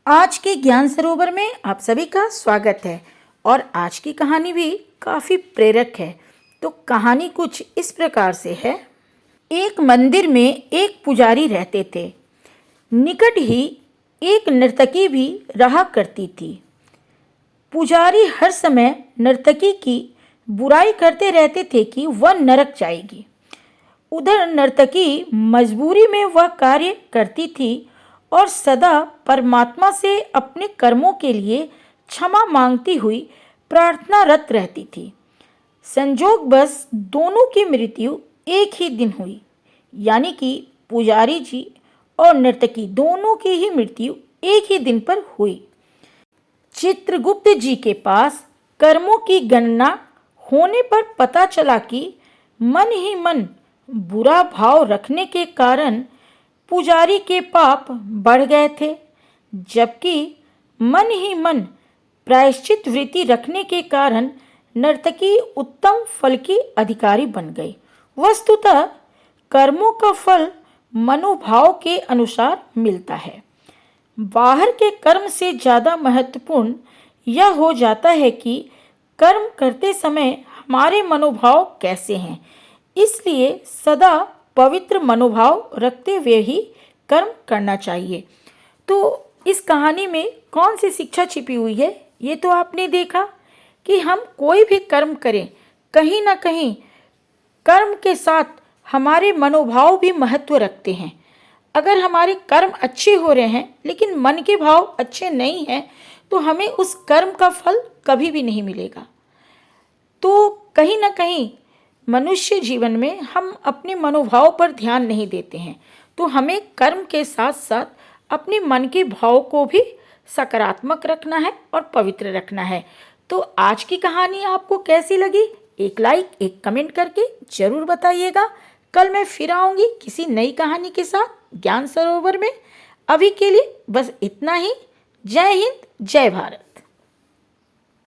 आज के ज्ञान सरोवर में आप सभी का स्वागत है। और आज की कहानी भी काफ़ी प्रेरक है। तो कहानी कुछ इस प्रकार से है। एक मंदिर में एक पुजारी रहते थे। निकट ही एक नर्तकी भी रहा करती थी। पुजारी हर समय नर्तकी की बुराई करते रहते थे कि वह नरक जाएगी। उधर नर्तकी मजबूरी में वह कार्य करती थी और सदा परमात्मा से अपने कर्मों के लिए क्षमा मांगती हुई प्रार्थनारत रहती थी। संजोगवश दोनों की मृत्यु एक ही दिन हुई, यानी कि पुजारी जी और नर्तकी दोनों की ही मृत्यु एक ही दिन पर हुई। चित्रगुप्त जी के पास कर्मों की गणना होने पर पता चला कि मन ही मन बुरा भाव रखने के कारण पुजारी के पाप बढ़ गए थे, जबकि मन ही मन प्रायश्चित वृत्ति रखने के कारण नर्तकी उत्तम फल की अधिकारी बन गई। वस्तुतः कर्मों का फल मनोभाव के अनुसार मिलता है। बाहर के कर्म से ज़्यादा महत्वपूर्ण यह हो जाता है कि कर्म करते समय हमारे मनोभाव कैसे हैं। इसलिए सदा पवित्र मनोभाव रखते हुए ही कर्म करना चाहिए। तो इस कहानी में कौन सी शिक्षा छिपी हुई है, ये तो आपने देखा कि हम कोई भी कर्म करें, कहीं ना कहीं कर्म के साथ हमारे मनोभाव भी महत्व रखते हैं। अगर हमारे कर्म अच्छे हो रहे हैं लेकिन मन के भाव अच्छे नहीं हैं, तो हमें उस कर्म का फल कभी भी नहीं मिलेगा। तो कहीं ना कहीं मनुष्य जीवन में हम अपने मनोभाव पर ध्यान नहीं देते हैं। तो हमें कर्म के साथ साथ अपने मन के भाव को भी सकारात्मक रखना है और पवित्र रखना है। तो आज की कहानी आपको कैसी लगी, एक लाइक एक कमेंट करके ज़रूर बताइएगा। कल मैं फिर आऊँगी किसी नई कहानी के साथ ज्ञान सरोवर में। अभी के लिए बस इतना ही। जय हिंद, जय भारत।